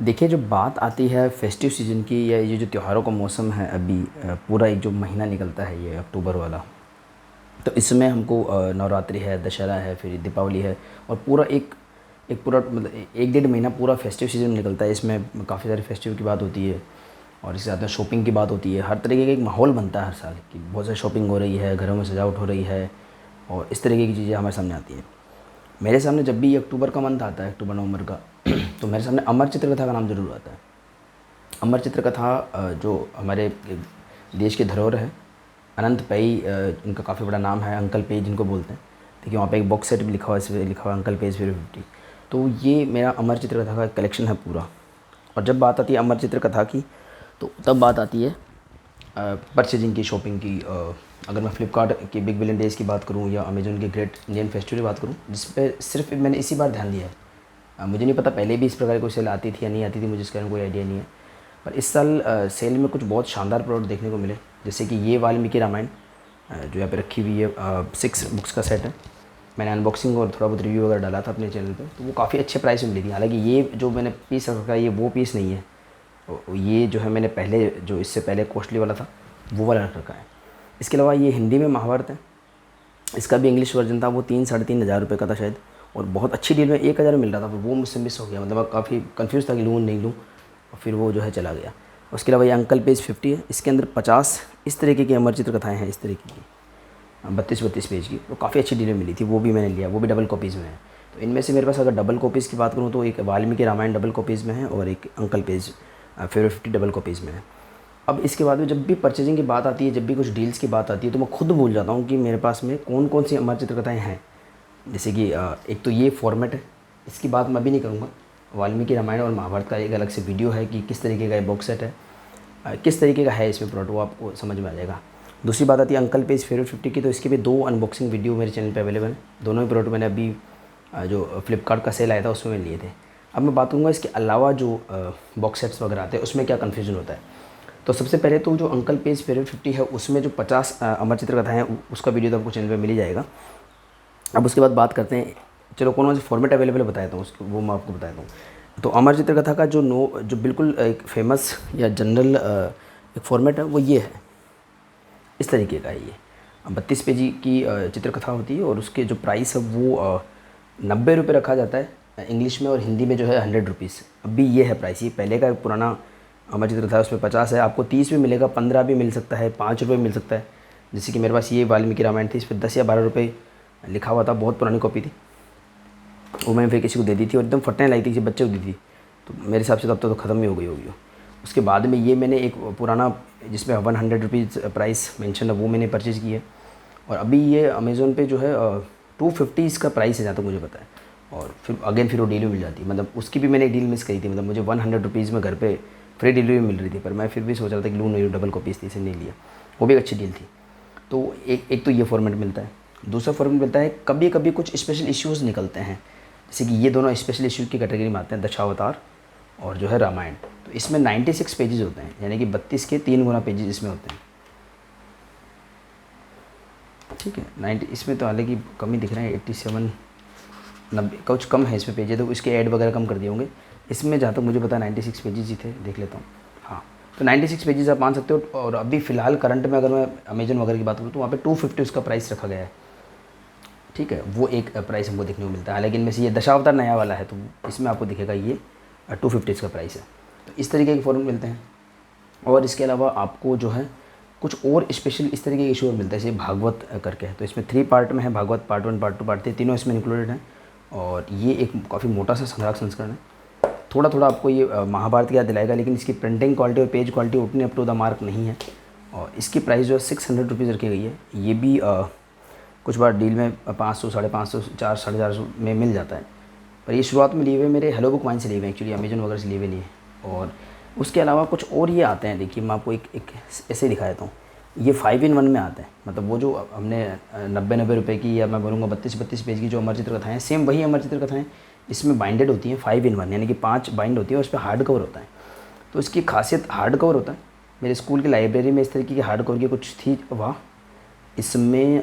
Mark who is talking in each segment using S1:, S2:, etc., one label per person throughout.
S1: देखिए, जब बात आती है फेस्टिव सीज़न की या ये जो त्योहारों का मौसम है अभी पूरा एक जो महीना निकलता है ये अक्टूबर वाला, तो इसमें हमको नवरात्रि है, दशहरा है, फिर दीपावली है और पूरा एक एक पूरा मतलब 1 डेढ़ महीना पूरा फेस्टिव सीज़न निकलता है। इसमें काफ़ी सारे फेस्टिव की बात होती है और इसके साथ में शॉपिंग की बात होती है। हर तरीके का एक माहौल बनता है हर साल कि बहुत सारी शॉपिंग हो रही है, घरों में सजावट हो रही है और इस तरीके की चीज़ें हमारे सामने आती हैं। मेरे सामने जब भी ये अक्टूबर का मंथ आता है, अक्टूबर नवंबर का तो मेरे सामने अमर चित्रकथा का नाम ज़रूर आता है। अमर चित्रकथा जो हमारे देश की धरोहर है, अनंत पै इनका काफ़ी बड़ा नाम है, अंकल पेज जिनको बोलते हैं। देखिए वहाँ पे एक बॉक्स सेट भी लिखा हुआ है, इस पे लिखा हुआ है अंकल पेज 50। तो ये मेरा अमर चित्रकथा का कलेक्शन है पूरा। और जब बात आती है अमर चित्रकथा की तो तब बात आती है परचेजिंग की, शॉपिंग की। अगर मैं फ़्लिपकार्ट के बिग बिलियन डेज़ की बात करूँ या अमेज़न के ग्रेट इंडियन फेस्टिवल की बात करूँ, जिस पे सिर्फ मैंने इसी बार ध्यान दिया है। मुझे नहीं पता पहले भी इस प्रकार की कोई सेल आती थी या नहीं आती थी, मुझे इसके बारे में कोई आइडिया नहीं है। पर इस साल सेल में कुछ बहुत शानदार प्रोडक्ट देखने को मिले, जैसे कि ये वाल्मीकि रामायण जो यहाँ पे रखी हुई है, 6 बुक्स का सेट है। मैंने अनबॉक्सिंग और थोड़ा बहुत रिव्यू वगैरह डाला था अपने चैनल पे, तो वो काफ़ी अच्छे प्राइस में मिली थी। हालांकि ये जो मैंने पीस रखा है ये वो पीस नहीं है, ये जो है मैंने पहले जो इससे पहले कॉस्टली वाला था वो वाला रख रखा है। इसके अलावा ये हिंदी में महाभारत है, इसका भी इंग्लिश वर्जन था, वो 3-3.5 हज़ार रुपये का था शायद, और बहुत अच्छी डील में 1 हज़ार में मिल रहा था। वो मुझसे मिस हो गया, मतलब मैं काफ़ी कन्फ्यूज़ था कि लूँ नहीं लूँ, और फिर वो जो है चला गया। उसके अलावा ये अंकल पेज 50 है, इसके अंदर 50 इस तरीके की अमर चित्र कथाएँ हैं, इस तरीके की 32-32 पेज की। वो काफ़ी अच्छी डील में मिली थी, वो भी मैंने लिया, वो भी डबल कॉपीज़ में है। तो इनमें से मेरे पास अगर डबल कॉपीज़ की बात करूँ तो एक वाल्मीकि रामायण डबल कॉपीज़ में है और एक अंकल पेज 50 डबल कॉपीज़ में है। अब इसके बाद में जब भी परचेजिंग की बात आती है, जब भी कुछ डील्स की बात आती है, तो मैं खुद भूल जाता हूँ कि मेरे पास में कौन कौन सी अमर चित्रकथाएँ हैं। जैसे कि एक तो ये फॉर्मेट है, इसकी बात मैं भी नहीं करूँगा। वाल्मीकि रामायण और महाभारत का एक अलग से वीडियो है कि किस तरीके का ये बॉक्स सेट है, किस तरीके का है इसमें प्रोडक्ट, वो आपको समझ में आ जाएगा। दूसरी बात आती है अंकल पेज फेवरेट 50 की, तो इसके भी 2 अनबॉक्सिंग वीडियो मेरे चैनल पे अवेलेबल है। दोनों ही प्रोडक्ट मैंने अभी जो फ्लिपकार्ट का सेल आया था उसमें लिए थे। अब मैं बात करूँगा इसके अलावा जो बॉक्स सेट्स वगैरह आते हैं उसमें क्या कन्फ्यूजन होता है। तो सबसे पहले तो जो अंकल पेज फेवरेट 50 है उसमें जो 50 अमर चित्रकथाएँ हैं उसका वीडियो तो आपको चैनल पर मिल ही जाएगा। अब उसके बाद बात करते हैं, चलो कौन से फॉर्मेट अवेलेबल बताता हूँ उसको, वो मैं आपको बताता हूँ। तो अमर चित्रकथा का जो बिल्कुल एक फेमस या जनरल एक फॉर्मेट है वो ये है, इस तरीके का है ये। 32 पेजी की चित्रकथा होती है और उसके जो प्राइस है वो 90 रुपये रखा जाता है इंग्लिश में, और हिंदी में जो है 100 रुपीज़। अभी ये है प्राइस, ये पहले का एक पुराना अमर चित्रकथा है, उसमें 50 है, आपको 30 भी मिलेगा, 15 भी मिल सकता है, 5 रुपये मिल सकता है। जैसे कि मेरे पास ये वाल्मीकि रामायण थी, इस पर 10 या 12 रुपये लिखा हुआ था, बहुत पुरानी कॉपी थी। वो मैंने फिर किसी को दे दी थी और एकदम फटने लगी थी, किसी बच्चे को दी थी, तो मेरे हिसाब से तब तो ख़त्म ही हो गई होगी वो। उसके बाद में ये मैंने एक पुराना जिसमें 100 रुपीज़ प्राइस मेंशन है वो मैंने परचेज़ की है, और अभी ये अमेज़ोन पे जो है 250 इसका प्राइस है जहाँ तक मुझे पता है। और फिर वो डील में मिल जाती है, मतलब उसकी भी मैंने एक डील मिस करी थी, मतलब मुझे 100 रुपीज़ में घर पे फ्री डिलीवरी मिल रही थी, पर मैं फिर भी सोच रहा था कि लूँ नहीं, डबल कॉपीज़ थी इसे नहीं लिया, वो भी एक अच्छी डील थी। तो एक तो ये फॉर्मेट मिलता है। दूसरा फॉर्मेट मिलता है कभी कभी कुछ स्पेशल इश्यूज़ निकलते हैं, जैसे कि ये दोनों स्पेशल इश्यूज़ की कैटेगरी में आते हैं, दशावतार और जो है रामायण। तो इसमें 96 पेजेस होते हैं, यानी कि 32 के 3 गुना पेजेस इसमें होते हैं। ठीक है, 90 इसमें तो हालांकि कम ही दिख रहे हैं, 87 90 कुछ कम है इसमें पेजेस, तो इसके ऐड वगैरह कम कर दिए होंगे। इसमें जहाँ तक मुझे पता है 96 पेजेस ही थे, देख लेता हूँ। हाँ, तो 96 पेजेस आप मान सकते हो। और अभी फ़िलहाल करंट में अगर मैं अमेजन वगैरह की बात करूँ तो वहाँ पे 250 उसका प्राइस रखा गया है। ठीक है, वो एक प्राइस हमको देखने को मिलता है। हालांकि इनमें से ये दशावतार नया वाला है, तो इसमें आपको दिखेगा ये 250 इसका प्राइस है। तो इस तरीके के फ़ॉर्मेट मिलते हैं। और इसके अलावा आपको जो है कुछ और स्पेशल इस तरीके के इशू और मिलता है, जैसे भागवत करके है, तो इसमें 3 पार्ट में है, भागवत पार्ट 1 पार्ट 2 पार्ट 3 तीनों इसमें इंक्लूडेड हैं। और ये एक काफ़ी मोटा सा संग्रह संस्करण है। थोड़ा थोड़ा आपको ये महाभारत की याद दिलाएगा, लेकिन इसकी प्रिंटिंग क्वालिटी और पेज क्वालिटी उतनी अप टू द मार्क नहीं है। और इसकी प्राइस जो है 600 रुपीज़ रखी गई है। ये भी कुछ बार डील में 500, 550, 400, 450 में मिल जाता है। पर ये शुरुआत में लिए हुए मेरे हेलो बुक माइन से लिए हुए, एक्चुअली अमेजन वगैरह से लिए हुए नहीं है। और उसके अलावा कुछ और ये आते हैं, देखिए मैं आपको एक ऐसे दिखा देता हूँ। ये 5 in 1 में आते हैं, मतलब वो जो हमने 90 रुपये की, या मैं बोलूँगा 32 पेज की जो अमर चित्र कथाएँ, सेम वही अमर चित्र कथाएँ इसमें बाइंडेड होती हैं 5 in 1, यानी कि 5 बाइंड होती है और उस पर हार्ड कवर होता है। तो इसकी खासियत हार्ड कवर होता है। मेरे स्कूल की लाइब्रेरी में इस तरीके की हार्ड कवर की कुछ थी, वाह। इसमें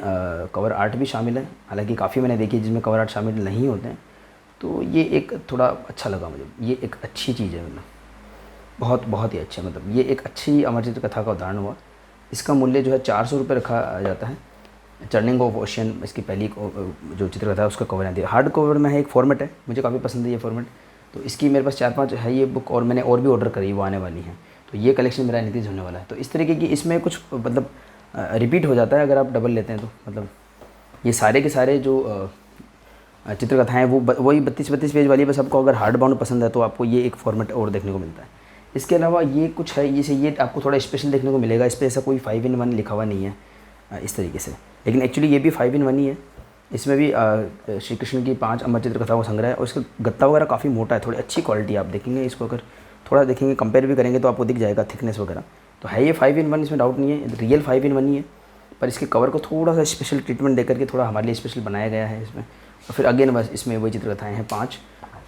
S1: कवर आर्ट भी शामिल है, हालांकि काफ़ी मैंने देखी जिसमें कवर आर्ट शामिल नहीं होते हैं। तो ये एक थोड़ा अच्छा लगा मुझे, ये एक अच्छी चीज़ है, मतलब बहुत बहुत ही अच्छा, मतलब ये एक अच्छी अमर चित्र कथा का उदाहरण हुआ। इसका मूल्य जो है 400 रुपये रखा जाता है। चर्निंग ऑफ ओशियन इसकी पहली जो चित्रकथा है उसका कवर आती है। हार्ड कवर में है, एक फॉर्मेट है, मुझे काफ़ी पसंद है ये फॉर्मेट। तो इसकी मेरे पास 4-5 है ये बुक, और मैंने और भी ऑर्डर करी, वो आने वाली हैं। तो ये कलेक्शन मेरा नीतीश होने वाला है। तो इस तरीके की इसमें कुछ मतलब रिपीट हो जाता है अगर आप डबल लेते हैं तो। मतलब ये सारे के सारे जो चित्रकथाएँ वो वही 32-32 पेज वाली, बस आपको अगर हार्ड बाउंड पसंद है तो आपको ये एक फॉर्मेट और देखने को मिलता है। इसके अलावा ये कुछ है, ये आपको थोड़ा स्पेशल देखने को मिलेगा। इस पर ऐसा कोई 5-in-1 लिखा हुआ नहीं है इस तरीके से, लेकिन एक्चुअली ये भी 5-in-1 ही है। इसमें भी श्री कृष्ण की 5 अमर चित्र कथाओं का संग्रह है, और इसका गत्ता वगैरह काफ़ी मोटा है, थोड़ी अच्छी क्वालिटी। आप देखेंगे इसको, अगर थोड़ा देखेंगे कंपेयर भी करेंगे तो आपको दिख जाएगा थिकनेस वगैरह। तो है ये 5-in-1, इसमें डाउट नहीं है, रियल 5-in-1 ही है। पर इसके कवर को थोड़ा सा स्पेशल ट्रीटमेंट दे करके थोड़ा हमारे लिए स्पेशल बनाया गया है इसमें। और फिर अगेन बस इसमें वही चित्रकथाएँ हैं 5,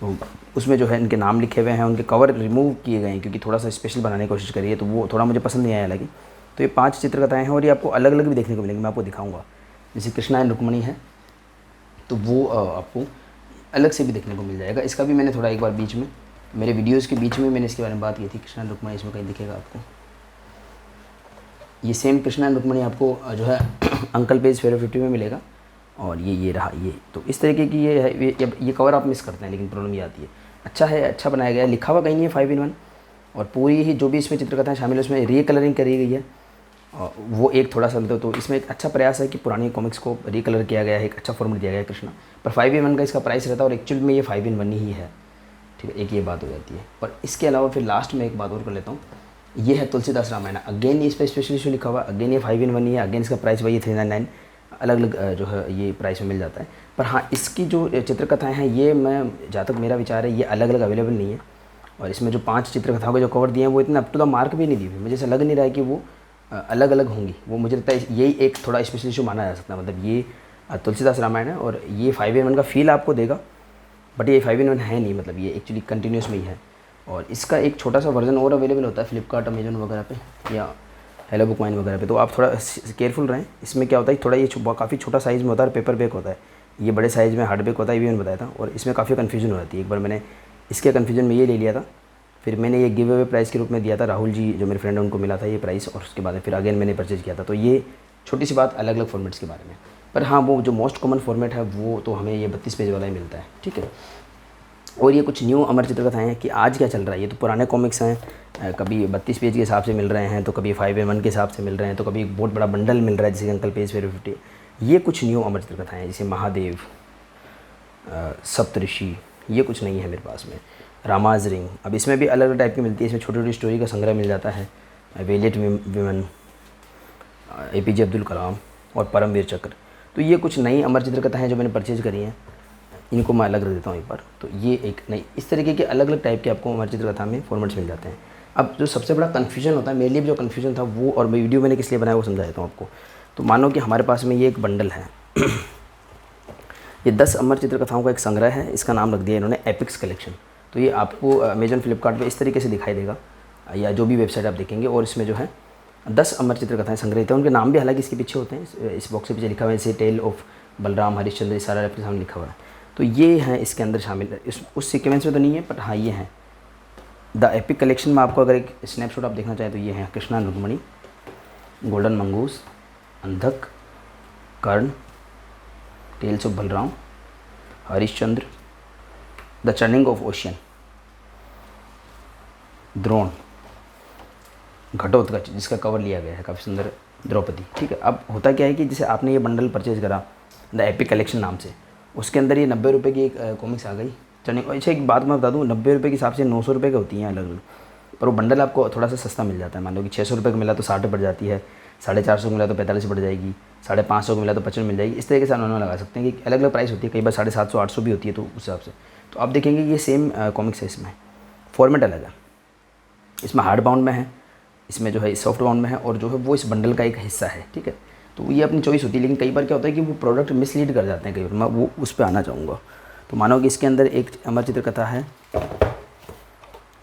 S1: तो उसमें जो है इनके नाम लिखे हुए हैं, उनके कवर रिमूव किए गए हैं क्योंकि थोड़ा सा स्पेशल बनाने की कोशिश करी है, तो वो थोड़ा मुझे पसंद नहीं आया हालांकि। तो ये 5 चित्रकथाएँ हैं, और ये आपको अलग अलग भी देखने को मिलेंगी, मैं आपको दिखाऊंगा। जैसे कृष्णा एंड रुक्मणी है, तो वो आपको अलग से भी देखने को मिल जाएगा। इसका भी मैंने थोड़ा एक बार बीच में मेरे वीडियोज़ के बीच में मैंने इसके बारे में बात की थी। कृष्णा एंड रुक्मणी इसमें कहीं दिखेगा आपको, ये सेम कृष्णा एंड रुक्मणी आपको जो है अंकल पेज 450 में मिलेगा। और ये रहा ये। तो इस तरीके की ये है, ये कवर आप मिस करते हैं, लेकिन प्रॉब्लम ये आती है। अच्छा है, अच्छा बनाया गया है, लिखा हुआ कहीं नहीं है 5-in-1। और पूरी ही जो भी इसमें चित्रकथाएँ शामिल है उसमें रीकलरिंग करी गई है, और वो एक थोड़ा सा तो इसमें एक अच्छा प्रयास है कि पुरानी कॉमिक्स को रीकलर किया गया है, एक अच्छा फॉर्मेट दिया गया है कृष्णा। पर 5-in-1 का इसका प्राइस रहता है, और एक्चुअल में ये 5-in-1 ही है, ठीक है, एक ये बात हो जाती है। पर इसके अलावा फिर लास्ट में एक बात और कर लेता हूँ, ये है तुलसीदास रामायण। अगेन इस पर स्पेशल इशू लिखा हुआ, अगेन ये 5-in-1 ही है। अगेन इसका प्राइस वही 399, अलग अलग जो है ये प्राइस में मिल जाता है। पर हाँ, इसकी जो चित्रकथाएँ हैं ये, मैं जहाँ तक मेरा विचार है, ये अलग अलग अवेलेबल नहीं है। और इसमें जो 5 चित्रकथाओं के जो कवर दिए हैं वो इतने अप टू द मार्क भी नहीं दिए हुए, मुझे ऐसा लग नहीं रहा है कि वो अलग अलग होंगी। वो मुझे लगता है यही एक थोड़ा स्पेशल इशू माना जा सकता है। मतलब ये तुलसीदास रामायण है, और ये 5-in-1 का फील आपको देगा, बट ये 5-in-1 है नहीं, मतलब ये एक्चुअली कंटिन्यूस में ही है। और इसका एक छोटा सा वर्जन और अवेलेबल होता है फ्लिपकार्ट, अमेजन वगैरह पे, या हेलो बुक माइन वगैरह पे। तो आप थोड़ा केयरफुल रहें। इसमें क्या होता है, थोड़ा ये काफ़ी छोटा साइज़ में होता है, पेपर बैक होता है। ये बड़े साइज़ में हार्ड बैक होता है, ये भी मैंने बताया था। और इसमें काफ़ी कन्फ्यूजन हो जाती है। एक बार मैंने इसके कन्फ्यूजन में ये ले लिया था, फिर मैंने ये गिव अवे प्राइस के रूप में दिया था, राहुल जी जो मेरे फ्रेंड हैं उनको मिला था ये प्राइस, और उसके बाद फिर अगेन मैंने परचेज़ किया था। तो ये छोटी सी बात अलग अलग फॉर्मेट्स के बारे में। पर हाँ, वो जो मोस्ट कॉमन फॉर्मेट है वो तो हमें ये 32 पेज वाला ही मिलता है, ठीक है। और ये कुछ न्यू अमर चित्रकथाएँ हैं कि आज क्या चल रहा है। ये तो पुराने कॉमिक्स हैं, कभी 32 पेज के हिसाब से मिल रहे हैं, तो कभी 5-in-1 के हिसाब से मिल रहे हैं, तो कभी एक बहुत बड़ा बंडल मिल रहा है जैसे अंकल पेज 450। ये कुछ न्यू अमर चित्रकथाएँ हैं, जैसे महादेव, सप्तऋषि, ये कुछ नहीं है मेरे पास में। रामाज रिंग, अब इसमें भी अलग अलग टाइप की मिलती है। इसमें छोटी छोटी स्टोरी का संग्रह मिल जाता है। वेलियट विमन, APJ अब्दुल कलाम और परमवीर चक्र। तो ये कुछ नई अमर चित्रकथाएँ हैं जो मैंने परचेज़ करी हैं, इनको मैं अलग रख देता हूँ एक बार। तो ये एक नई इस तरीके के अलग अलग टाइप के आपको अमर चित्रकथा में फॉर्मेट्स मिल जाते हैं। अब जो सबसे बड़ा कन्फ्यूजन होता है मेरे लिए भी, जो कन्फ्यूजन था वो, और वीडियो मैंने किस लिए बनाया वो समझा देता हूँ आपको। तो मानो कि हमारे पास में ये एक बंडल है ये 10 अमर चित्रकथाओं का एक संग्रह है। इसका नाम रख दिया इन्होंने एपिक्स कलेक्शन। तो ये आपको अमेजन, फ्लिपकार्ट पे इस तरीके से दिखाई देगा, या जो भी वेबसाइट आप देखेंगे। और इसमें जो है 10 अमर चित्रकथाएँ संग्रहित हैं। उनके नाम भी हालांकि इसके पीछे होते हैं, इस बॉक्स के पीछे लिखा हुआ है, जैसे टेल ऑफ बलराम, हरिश्चंद्र, ये सारा आपके सामने लिखा हुआ है। तो ये हैं इसके अंदर शामिल, इस उस सीक्वेंस में तो नहीं है, बट हाँ ये हैं द एपिक कलेक्शन में। आपको अगर एक स्नैपशॉट आप देखना चाहें तो ये हैं Krishna and Rukmini, golden mongoose, Andhak, Karna, tales of Balram, Harishchandra, the churning of ocean, Drona, Ghatotkach जिसका कवर लिया गया है, काफ़ी सुंदर, द्रौपदी, ठीक है। अब होता क्या है कि जैसे आपने ये बंडल परचेज़ करा द एपिक कलेक्शन नाम से, उसके अंदर ये 90 रुपये की एक कॉमिक्स आ गई चर्निंग। अच्छा एक बात मैं बता दूँ, 90 रुपये के हिसाब से 900 रुपये की होती हैं अलग अलग, पर वो बंडल आपको थोड़ा सा सस्ता मिल जाता है। मान लो कि 600 रुपये का मिला तो 60 पड़ जाती है, 450 को मिला तो 45 पड़ जाएगी, 550 को मिला तो 55 मिल जाएगी। इस तरीके से उन्होंने लगा सकते हैं कि अलग अलग प्राइस होती है, कई बार 750 800 भी होती है, तो उस हिसाब से। तो आप देखेंगे ये सेम कॉमिक्स है, इसमें फॉर्मेट अलग है, इसमें हार्ड बाउंड में है, इसमें जो है सॉफ्ट बाउंड में है, और जो है वो इस बंडल का एक हिस्सा है, ठीक है। तो ये अपनी चॉइस होती है, लेकिन कई बार क्या होता है कि वो प्रोडक्ट मिसलीड कर जाते हैं कई बार, मैं वो उस पर आना चाहूँगा। तो मानो कि इसके अंदर एक अमर चित्र कथा है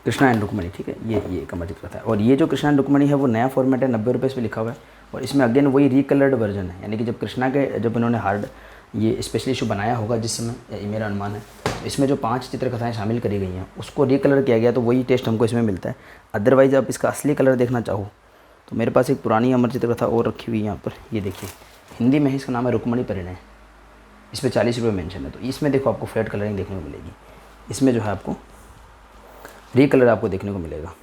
S1: कृष्णा एंड रुक्मणी, ठीक है, ये एक अमर चित्र कथा है। और ये जो कृष्णा एंड रुक्मणी है वो नया फॉर्मेट है, 90 रुपये इस पर लिखा हुआ है। और इसमें अगेन वही रीकलर्ड वर्जन है, यानी कि जब कृष्णा के जब इन्होंने हार्ड ये स्पेशल इशू बनाया होगा जिस समय, ये मेरा अनुमान है, इसमें जो 5 चित्रकथाएँ शामिल करी गई हैं उसको रीकलर किया गया, तो वही टेस्ट हमको इसमें मिलता है। अदरवाइज़ आप इसका असली कलर देखना चाहो तो मेरे पास एक पुरानी अमर चित्रकथा और रखी हुई है यहाँ पर, ये देखिए, हिंदी में है, इसका नाम है रुक्मणी परिणय। इस पर 40 रुपये मेंशन है। तो इसमें देखो आपको फ्लैट कलरिंग देखने को मिलेगी। इसमें जो है आपको रीकलर आपको देखने को मिलेगा।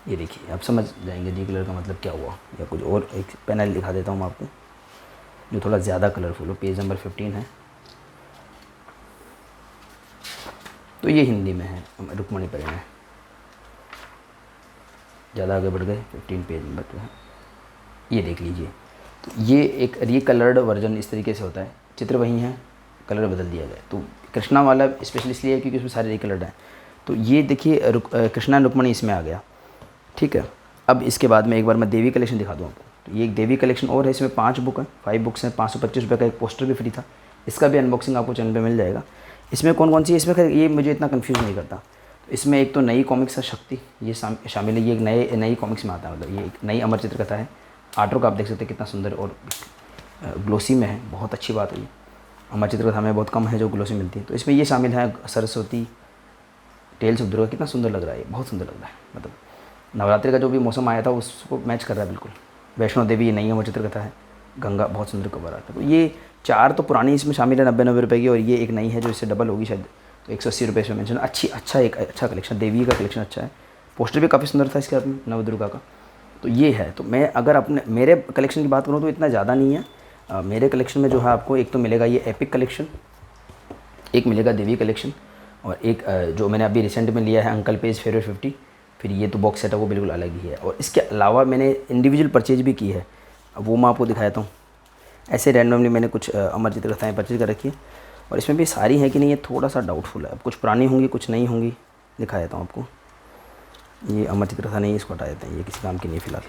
S1: ये देखिए, आप समझ जाएंगे रीकलर का मतलब क्या हुआ। या कुछ और एक पैनल दिखा देता हूँ मैं आपको जो थोड़ा ज़्यादा कलरफुल हो। पेज नंबर 15 है, तो ये हिंदी में है रुक्मणी परिणय। ज़्यादा आगे बढ़ गए, 15 पेज नंबर जो है, ये देख लीजिए। तो ये एक रीकलर्ड वर्जन इस तरीके से होता है, चित्र वही है, कलर बदल दिया गया। तो कृष्णा वाला स्पेशली इसलिए है क्योंकि उसमें सारे रीकलर्ड हैं। तो ये देखिए कृष्णा रुक्मणी इसमें आ गया, ठीक है। अब इसके बाद में एक बार मैं देवी कलेक्शन दिखा दूँ आपको। तो ये एक देवी कलेक्शन और है, इसमें 5 बुक है, 5 बुक्स हैं। 525 रुपये का एक पोस्टर भी फ्री था। इसका भी अनबॉक्सिंग आपको चैनल पे मिल जाएगा। इसमें कौन कौन सी है, इसमें खैर ये मुझे इतना कंफ्यूज नहीं करता। तो इसमें एक तो नई कॉमिक्स है शक्ति, ये शामिल है। ये एक नई कॉमिक्स में आता है, मतलब ये एक नई अमर चित्रकथा है। आर्टवर्क आप देख सकते हैं कितना सुंदर और ग्लोसी में है, बहुत अच्छी बात है। ये अमर चित्रकथा में बहुत कम है जो ग्लोसी मिलती है। तो इसमें ये शामिल है सरस्वती टेल्स ऑफ दुर्गा, कितना सुंदर लग रहा है, बहुत सुंदर लग रहा है। मतलब नवरात्रि का जो भी मौसम आया था उसको मैच कर रहा है बिल्कुल। वैष्णो देवी ये नई अमर चित्रकथा है, गंगा, बहुत सुंदर कवर आता है। तो ये 4 तो पुरानी इसमें शामिल है 90 रुपये की, और ये एक नई है जो इससे डबल होगी शायद, तो 180 रुपये इसमें मेंशन। अच्छा कलेक्शन, देवी का कलेक्शन अच्छा है। पोस्टर भी काफ़ी सुंदर था इसके हाथ में नवदुर्गा का। तो ये है। तो मैं अगर अपने मेरे कलेक्शन की बात करूँ तो इतना ज़्यादा नहीं है। मेरे कलेक्शन में जो है आपको एक तो मिलेगा ये एपिक कलेक्शन, एक मिलेगा देवी कलेक्शन, और एक जो मैंने अभी रिसेंट में लिया है अंकल पेज फेवरेट 50। फिर ये तो बॉक्स सेट है वो बिल्कुल अलग ही है। और इसके अलावा मैंने इंडिविजुअल परचेज भी की है, अब वो मैं आपको दिखाता हूँ। ऐसे रैंडमली मैंने कुछ अमर चित्रकथाएँ परचेज कर रखी है, और इसमें भी सारी हैं कि नहीं ये थोड़ा सा डाउटफुल है। अब कुछ पुरानी होंगी कुछ नई होंगी, दिखा देता हूँ आपको। ये अमर चित्रकथा नहीं, इसको हटा देते हैं, ये किसी काम की नहीं फ़िलहाल।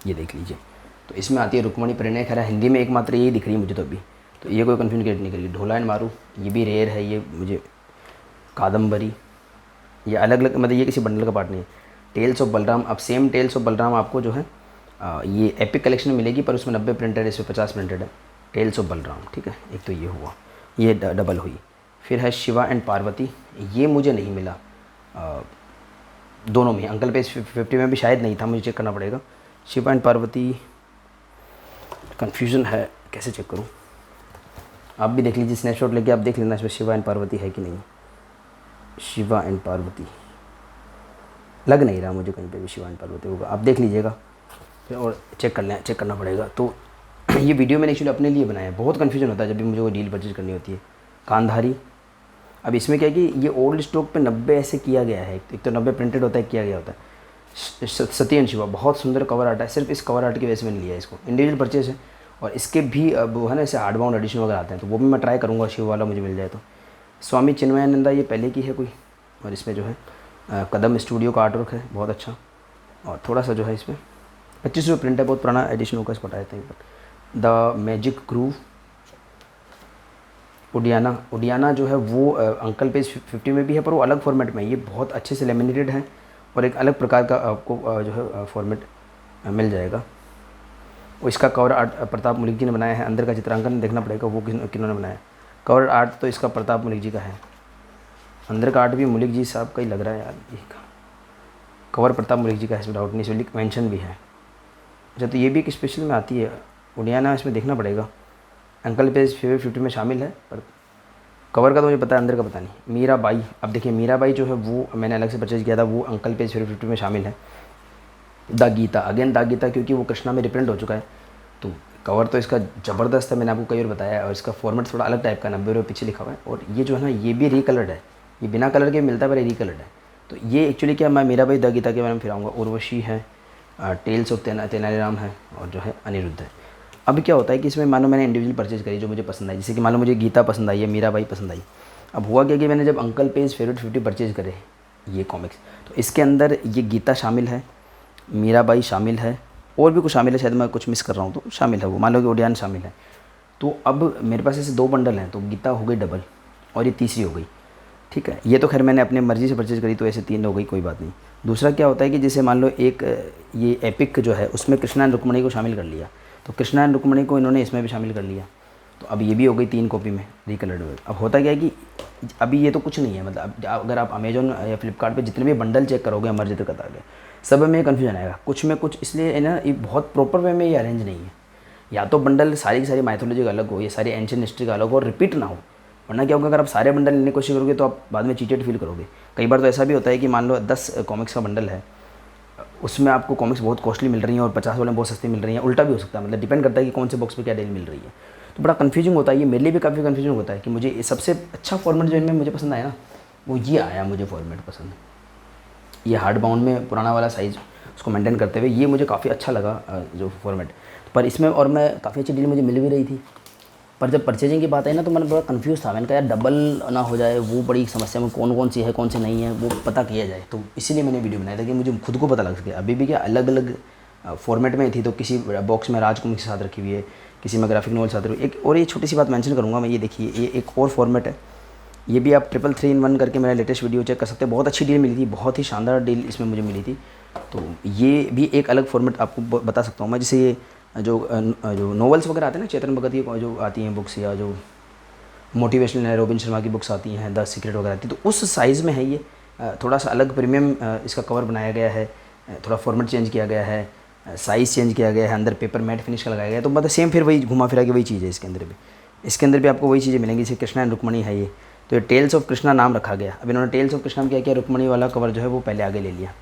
S1: ये देख लीजिए। तो इसमें आती है रुक्मणी परिणय। खैर हिंदी में एकमात्र यही दिख रही है मुझे तो अभी, तो ये कोई कन्फ्यूजन क्रिएट नहीं करेगी। ढोला एंड मारू ये भी रेयर है, ये मुझे कादम्बरी, ये अलग अलग, मतलब ये किसी बंडल का पार्ट नहीं है। टेल्स ऑफ बलराम, अब सेम टेल्स ऑफ बलराम आपको जो है ये एपिक कलेक्शन में मिलेगी, पर उसमें 90 प्रिंटेड है, इसमें 50 प्रिंटेड है। टेल्स ऑफ बलराम, ठीक है। एक तो ये हुआ, ये डबल हुई। फिर है शिवा एंड पार्वती, ये मुझे नहीं मिला दोनों में। अंकल पेज 50 में भी शायद नहीं था, मुझे चेक करना पड़ेगा। शिवा एंड पार्वती कन्फ्यूज़न है, कैसे चेक करूँ? आप भी देख लीजिए, स्नैपशॉट लेके आप देख लेना इसमें शिवा एंड पार्वती है कि नहीं। शिवा एंड पार्वती लग नहीं रहा मुझे कहीं पे भी शिवा एंड पार्वती होगा, आप देख लीजिएगा फिर, और चेक करना पड़ेगा। तो ये वीडियो मैंने एक्चुअली अपने लिए बनाया है। बहुत कन्फ्यूजन होता है जब भी मुझे कोई डील परचेज करनी होती है। कांधारी, अब इसमें क्या है कि ये ओल्ड स्टॉक पे 90 ऐसे किया गया है, एक तो 90 प्रिंटेड होता है, किया गया होता है। सती एंड शिवा, बहुत सुंदर कवर आर्ट है, सिर्फ इस कवर आर्ट की वजह से मैंने लिया है इसको। इंडिविजुअल परचेज है, और इसके भी अब है ना ऐसे हार्ड बाउंड एडिशन वगैरह आते हैं, तो वो भी मैं ट्राई करूँगा शिव वाला मुझे मिल जाए तो। स्वामी चिन्मयानंदा ये पहले की है कोई, और इसमें जो है कदम स्टूडियो का आर्टवर्क है बहुत अच्छा। और थोड़ा सा जो है इसमें 25 रुपये प्रिंट है, बहुत पुराना एडिशन होगा, इसको हटाते हैं। द मैजिक ग्रूव, उडियाना जो है वो अंकल पेज 50 में भी है, पर वो अलग फॉर्मेट में है। ये बहुत अच्छे से लेमिनेटेड है, और एक अलग प्रकार का आपको जो है फॉर्मेट मिल जाएगा। और इसका कवर आर्ट प्रताप मुलिक जी ने बनाया है। अंदर का चित्रांकन देखना पड़ेगा वो किन्होंने बनाया है। कवर आर्ट तो इसका प्रताप मुलिक जी का है, अंदर का आर्ट भी मुलिक जी साहब का ही लग रहा है यार। ये कवर प्रताप मुलिक जी का है, इसमें डाउट नहीं, इसमें मेंशन भी है। अच्छा, तो ये भी एक स्पेशल में आती है उडियाना, इसमें देखना पड़ेगा। अंकल पेज फेवरेट 50 में शामिल है, पर कवर का तो मुझे पता है, अंदर का पता नहीं। मीराबाई, अब देखिए मीराबाई जो है वो मैंने अलग से परचेज किया था, वो अंकल पेज फेवरेट 50 में शामिल है। The Gita, again the Gita, क्योंकि वो कृष्णा में रिप्रिंट हो चुका है, तो कवर तो इसका ज़बरदस्त है, मैंने आपको कई बार बताया है। और इसका फॉर्मेट थोड़ा अलग टाइप का, 90 रुपये पीछे लिखा हुआ है। और ये जो है ना ये भी रिकलर्ड है, ये बिना कलर के मिलता है पर ये रिकलर्ड है। तो ये एक्चुअली क्या, मैं मीराबाई द गीता के बारे में फिर आऊँगा। उर्वशी है, टेल्स ऑफ तेनालीराम है, और जो है अनिरुद्ध है। अब क्या होता है कि इसमें मानो मैंने इंडिविजुअल परचेज करी जो मुझे पसंद आई, जैसे कि मानो मुझे गीता पसंद आई है, मीराबाई पसंद आई। अब हुआ क्या कि मैंने जब अंकल पेज फेवरेट 50 परचेज करे ये कॉमिक्स, तो इसके अंदर ये गीता शामिल है, मीराबाई शामिल है, और भी कुछ शामिल है, शायद मैं कुछ मिस कर रहा हूँ, तो शामिल है वो, मान लो कि उडियान शामिल है। तो अब मेरे पास ऐसे 2 बंडल हैं, तो गीता हो गई डबल, और ये तीसरी हो गई, ठीक है। ये तो खैर मैंने अपनी मर्ज़ी से परचेज़ करी, तो ऐसे 3 हो गई, कोई बात नहीं। दूसरा क्या होता है कि जैसे मान लो एक ये एपिक जो है उसमें कृष्णा एंड रुक्मणी को शामिल कर लिया, तो कृष्णा एंड रुक्मणी को इन्होंने इसमें भी शामिल कर लिया। तो अब ये भी हो गई 3 कॉपी में रिकलर्ड में। अब होता क्या है कि अभी ये तो कुछ नहीं है, मतलब अब अगर आप अमेजोन या फ्लिपकार्ट पे जितने भी बंडल चेक करोगे अमरजीत कथा के, सब में कन्फ्यूजन आएगा कुछ में कुछ, इसलिए है ना ये बहुत प्रॉपर वे में ये अरेंज नहीं है। या तो बंडल सारी की सारी माइथोलॉजी का अलग हो, ये सारी एंशिएंट हिस्ट्री का अलग हो और रिपीट ना हो, वरना क्या होगा अगर आप सारे बंडल लेने की कोशिश करोगे तो आप बाद में चीटेड फील करोगे। कई बार तो ऐसा भी होता है कि मान लो 10 कॉमिक्स का बंडल है, उसमें आपको कॉमिक्स बहुत कॉस्टली मिल रही हैं और 50 वाले में बहुत सस्ती मिल रही हैं, उल्टा भी हो सकता है, मतलब डिपेंड करता है कि कौन से बॉक्स पे क्या डील मिल रही है। तो बड़ा कन्फ्यूजिंग होता है, ये मेरे लिए भी काफ़ी कन्फ्यूजिंग होता है कि मुझे सबसे अच्छा फॉर्मेट जो इनमें मुझे पसंद आया ना, वो ये आया मुझे फॉर्मेट पसंद। ये हार्ड बाउंड में पुराना वाला साइज़ उसको मेंटेन करते हुए ये मुझे काफ़ी अच्छा लगा जो फॉर्मेट। पर इसमें और मैं काफ़ी अच्छी डील मुझे मिल भी रही थी, पर जब परचेजिंग की बात आई ना तो मैंने बड़ा कंफ्यूज था। मैंने कहा यार डबल ना हो जाए, वो बड़ी समस्या में कौन कौन सी है कौन सी नहीं है वो पता किया जाए, तो इसीलिए मैंने वीडियो बनाया था कि मुझे खुद को पता लग सके। अभी भी क्या अलग अलग फॉर्मेट में थी, तो किसी बॉक्स में राज कॉमिक्स के साथ रखी हुई है, किसी में ग्राफिक नॉवल साथ रखी। एक और ये छोटी सी बात मेंशन करूँगा मैं, ये देखिए ये एक और फॉर्मेट है, ये भी आप 333 करके मेरा लेटेस्ट वीडियो चेक कर सकते हैं। बहुत अच्छी डील मिली थी, बहुत ही शानदार डील इसमें मुझे मिली थी। तो ये भी एक अलग फॉर्मेट आपको बता सकता हूँ मैं, जैसे ये जो नॉवेल्स वगैरह आते हैं ना, चेतन भगत की जो आती हैं बुक्स, या जो मोटिवेशनल है रोबिन शर्मा की बुक्स आती हैं, द सीक्रेट वगैरह आती है, तो उस साइज़ में है ये। थोड़ा सा अलग प्रीमियम इसका कवर बनाया गया है, थोड़ा फॉर्मेट चेंज किया गया है, साइज़ चेंज किया गया है, अंदर पेपर मैट फिनिश का लगाया गया है। तो मतलब सेम फिर वही घुमा फिरा के वही चीज़ है इसके अंदर भी आपको वही चीज़ें मिलेंगी। जैसे कृष्णा एंड रुक्मणी है ये, तो ये टेल्स ऑफ कृष्णा नाम रखा गया। अब इन्होंने टेल्स ऑफ कृष्णा में क्या किया, रुक्मणी वाला कवर जो है वो पहले आगे ले लिया,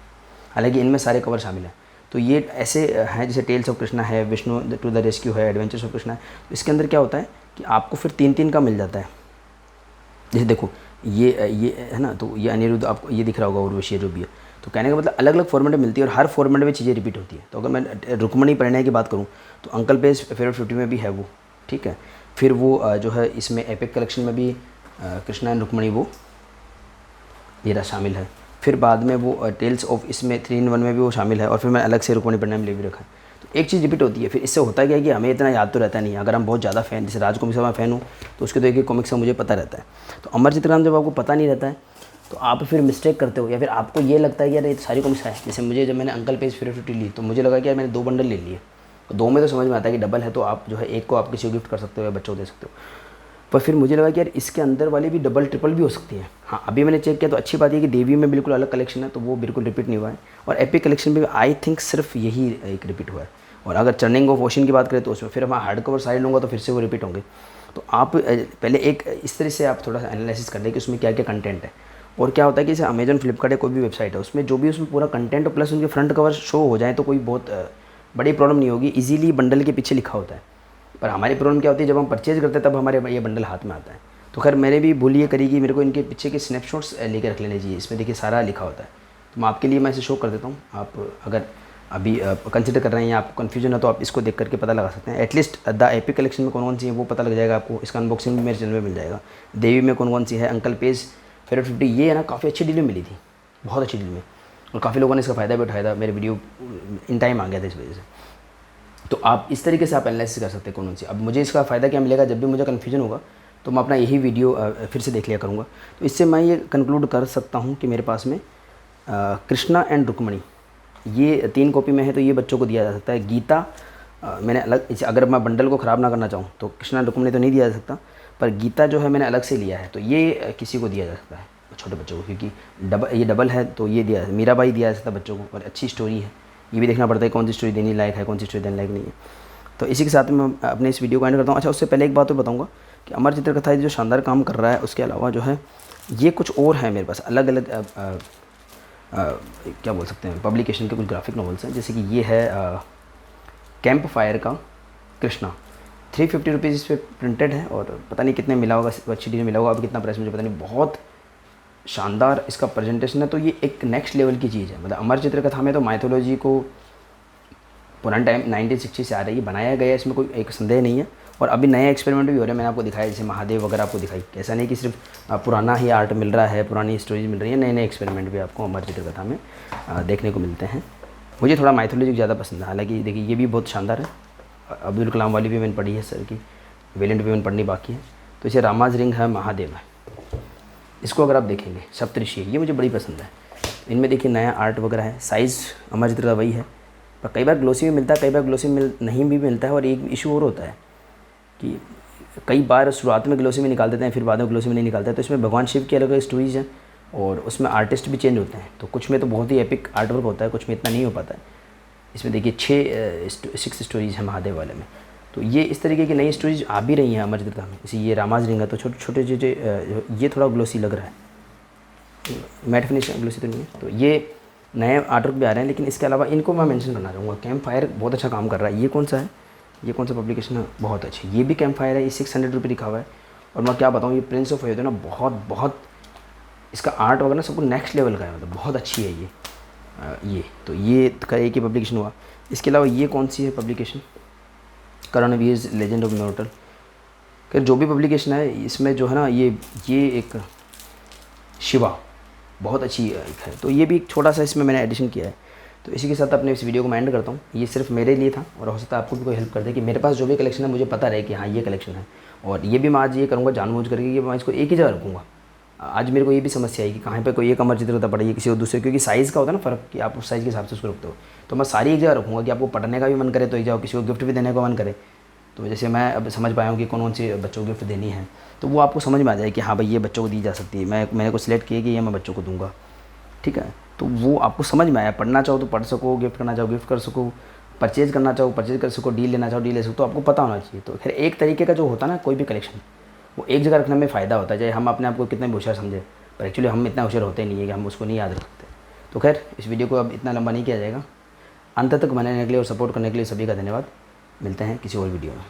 S1: हालांकि इनमें सारे कवर शामिल हैं। तो ये ऐसे हैं जैसे टेल्स ऑफ कृष्णा है, विष्णु टू द रेस्क्यू है, एडवेंचर्स ऑफ कृष्णा है। तो इसके अंदर क्या होता है कि आपको फिर 3-3 का मिल जाता है। जैसे देखो ये है ना, तो ये अनिरुद्ध आपको ये दिख रहा होगा, उर्वशी जो भी है। तो कहने का मतलब अलग अलग फॉर्मेट में मिलती है और हर फॉर्मेट में चीज़ें रिपीट होती है। तो अगर मैं रुक्मणी परिणय की बात करूँ तो अंकल पेज फेवरेट 50 में भी है वो, ठीक है। फिर वो जो है इसमें एपिक कलेक्शन में भी कृष्णा एंड रुक्मणी वो ये शामिल है। फिर बाद में वो टेल्स ऑफ इसमें 3-in-1 में भी वो शामिल है, और फिर मैं अलग से रुक्मणी परिणय में ले भी रखा है। तो एक चीज़ रिपीट होती है, फिर इससे होता क्या है कि हमें इतना याद तो रहता नहीं है। अगर हम बहुत ज़्यादा फ़ैन, जैसे राज कॉमिक्स का मैं फ़ैन हूँ तो उसके तो एक एक कॉमिक्स का मुझे पता रहता है। तो अमरजीत राम जब आपको पता नहीं रहता है तो आप फिर मिस्टेक करते हो, या फिर आपको ये लगता है कि यार ये सारी कॉमिक्स है। जैसे मुझे जब मैंने अंकल पेज 50 ली तो मुझे लगा कि यार मैंने 2 बंडल ले लिए, तो 2 में तो समझ में आता है कि डबल है, तो आप जो है एक को आप किसी को गिफ्ट कर सकते हो या बच्चों को दे सकते हो। पर फिर मुझे लगा कि यार इसके अंदर वाली भी डबल ट्रिपल भी हो सकती है। हाँ, अभी मैंने चेक किया तो अच्छी बात है कि देवी में बिल्कुल अलग कलेक्शन है, तो वो बिल्कुल रिपीट नहीं हुआ है। और एपिक कलेक्शन में आई थिंक सिर्फ यही एक रिपीट हुआ है। और अगर चर्निंग ऑफ ओशन की बात करें तो उसमें फिर मैं हार्ड कवर साइड लूँगा तो फिर से वो रिपीट होंगे। तो आप पहले एक इस तरह से आप थोड़ा सा एनालिसिस कर लें कि उसमें क्या क्या कंटेंट है। और क्या होता है कि जैसे अमेजन, फ्लिपकार्ट या कोई भी वेबसाइट है, उसमें जो भी उसमें पूरा कंटेंट प्लस उनके फ्रंट कवर शो हो जाए तो कोई बहुत बड़ी प्रॉब्लम नहीं होगी, ईजिली बंडल के पीछे लिखा होता है। पर हमारी प्रॉब्लम क्या होती है, जब हम परचेज करते हैं तब हमारे ये बंडल हाथ में आता है। तो खैर मैंने भी भूल ये करी कि मेरे को इनके पीछे के स्नैपशॉट्स लेके रख लेने चाहिए। इसमें देखिए सारा लिखा होता है, तो मैं आपके लिए मैं इसे शो कर देता हूँ। आप अगर अभी कंसिडर कर रहे हैं या आपको कन्फ्यूजन है तो आप इसको देख करके पता लगा सकते हैं। एटलीस्ट द एपिक कलेक्शन में कौन कौन सी है वो पता लग जाएगा आपको। इसका अनबॉक्सिंग भी मेरे चैनल में मिल जाएगा। देवी में कौन कौन सी है, अंकल पेज फेवरेट 50 ये है ना, काफ़ी अच्छी डील में मिली थी, बहुत अच्छी डील में, और काफ़ी लोगों ने इसका फ़ायदा भी उठाया था। मेरे वीडियो इन टाइम आ गया था इस वजह से। तो आप इस तरीके से आप एनालिसिस कर सकते हैं कौन सी। अब मुझे इसका फ़ायदा क्या मिलेगा, जब भी मुझे कन्फ्यूजन होगा तो मैं अपना यही वीडियो फिर से देख लिया करूँगा। तो इससे मैं ये कंक्लूड कर सकता हूँ कि मेरे पास में कृष्णा एंड रुक्मणी ये 3 कॉपी में है, तो ये बच्चों को दिया जा सकता है। गीता मैंने अलग, अगर मैं बंडल को ख़राब ना करना चाहूँ तो कृष्णा एंड रुक्मणी तो नहीं दिया जा सकता, पर गीता जो है मैंने अलग से लिया है, तो ये किसी को दिया जा सकता है, छोटे बच्चों को, क्योंकि ये डबल है तो ये दिया, मीराबाई दिया जा सकता है बच्चों को, और अच्छी स्टोरी है। ये भी देखना पड़ता है कौन सी स्टोरी देने लायक है, कौन सी स्टोरी देने लायक नहीं है। तो इसी के साथ मैं अपने इस वीडियो को एंड करता हूँ। अच्छा, उससे पहले एक बात तो बताऊँगा कि अमर चित्रकथा जो शानदार काम कर रहा है, उसके अलावा जो है ये कुछ और है मेरे पास अलग अलग क्या बोल सकते हैं, पब्लिकेशन के कुछ ग्राफिक नॉवेल्स हैं। जैसे कि ये है कैंप फायर का कृष्णा, 350 रुपीज़ इस पर प्रिंटेड है, और पता नहीं कितने मिला होगा, अच्छी डील मिला होगा। अभी कितना प्राइस मुझे पता नहीं, बहुत शानदार इसका प्रेजेंटेशन है। तो ये एक नेक्स्ट लेवल की चीज़ है। मतलब अमर चित्रकथा में तो माइथोलॉजी को पुराने टाइम 1960 से आ रही है, बनाया गया है, इसमें कोई एक संदेह नहीं है। और अभी नए एक्सपेरिमेंट भी हो रहे हैं, मैंने आपको दिखाया, जैसे महादेव वगैरह आपको दिखाई। ऐसा नहीं कि सिर्फ पुराना ही आर्ट मिल रहा है, पुरानी स्टोरीज मिल रही है, नए नए एक्सपेरिमेंट भी आपको अमर चित्रकथा में देखने को मिलते हैं। मुझे थोड़ा माइथोलॉजी ज़्यादा पसंद है, हालांकि देखिए ये भी बहुत शानदार है। अब्दुल कलाम वाली भी मैंने पढ़ी है सर की, वेलेंट भी मैंने पढ़नी बाकी है। तो इसे रामाज रिंग है, महादेव है। इसको अगर आप देखेंगे, सप्तऋषि, ये मुझे बड़ी पसंद है। इनमें देखिए नया आर्ट वगैरह है, साइज़ अमर चित्रकथा वही है, पर कई बार ग्लोसी में मिलता है, कई बार ग्लोसी नहीं भी मिलता है। और एक इशू और होता है कि कई बार शुरुआत में ग्लोसी में निकाल देते हैं, फिर बाद में ग्लोसी में नहीं निकालते हैं। तो इसमें भगवान शिव की अलग अलग स्टोरीज़ हैं और उसमें आर्टिस्ट भी चेंज होते हैं। तो कुछ में तो बहुत ही एपिक आर्ट वर्क होता है, कुछ में इतना नहीं हो पाता है। इसमें देखिए 6 स्टोरीज़ हैं महादेव वाले में। तो ये इस तरीके की नई स्टोरीज आ भी रही हैं अमरदीता में। इसी ये रामाज रिंग है, तो छोटे छोटे ये थोड़ा ग्लोसी लग रहा है, मैट फिनिश ग्लोसी तो नहीं है। तो ये नए आर्टवर्क भी आ रहे हैं, लेकिन इसके अलावा इनको मैं मेंशन करना चाहूँगा। कैंप फायर बहुत अच्छा काम कर रहा है। ये कौन सा है, ये कौन सा पब्लिकेशन है, बहुत अच्छी। ये भी कैंप फायर है, ये 600 रुपये लिखा हुआ है। और मैं क्या बताऊँ, ये प्रिंस ऑफ अयोध्या ना बहुत बहुत इसका आर्ट वगैरह सबको नेक्स्ट लेवल का है, मतलब बहुत अच्छी है ये। तो ये का एक ही पब्लिकेशन हुआ। इसके अलावा ये कौन सी है publication, Karanveer legend of immortal. खैर जो भी पब्लिकेशन है इसमें जो है ना, ये एक शिवा बहुत अच्छी एक है। तो ये भी एक छोटा सा इसमें मैंने एडिशन किया है। तो इसी के साथ अपने इस वीडियो को मैं एंड करता हूँ। ये सिर्फ मेरे लिए था और हो सकता है आपको भी कोई हेल्प कर दे कि मेरे पास जो भी कलेक्शन है मुझे पता रहे कि हाँ ये कलेक्शन है। और ये भी मैं आज ये करूँगा जानबूझ करके कि मैं इसको एक ही जगह रखूँगा। आज मेरे को ये भी समस्या है कि कहाँ पे कोई एक अमर चित्र होता पड़ेगी किसी और दूसरे, क्योंकि साइज़ का होता है ना फ़र्क कि आप उस साइज़ के हिसाब से उसको रखते हो। तो मैं सारी एक जगह रखूँगा कि आपको पढ़ने का भी मन करे तो एक जाओ, किसी को गिफ्ट भी देने का मन करे। तो जैसे मैं अब समझ पाया हूँ कि कौन कौन सी बच्चों को गिफ्ट देनी है, तो वो आपको समझ में आ जाए कि हाँ भाई ये बच्चों को दी जा सकती है। मैंने को सिलेक्ट किया कि ये मैं बच्चों को दूंगा, ठीक है। तो वो आपको समझ में आया, पढ़ना चाहो तो पढ़ सको, गिफ्ट करना चाहो गिफ्ट कर सको, परचेज़ करना चाहो परचेज़ कर सको, डील लेना चाहो डील ले सको। तो आपको पता होना चाहिए। तो खैर एक तरीके का जो होता है ना कोई भी कलेक्शन, वो एक जगह रखने में फ़ायदा होता है। चाहे हम अपने आप को कितने भी होशियार समझे, पर एक्चुअली हम इतना होशियार होते नहीं है कि हम उसको नहीं याद रख सकते। तो खैर इस वीडियो को अब इतना लंबा नहीं किया जाएगा। अंत तक बनाने के लिए और सपोर्ट करने के लिए सभी का धन्यवाद। मिलते हैं किसी और वीडियो में।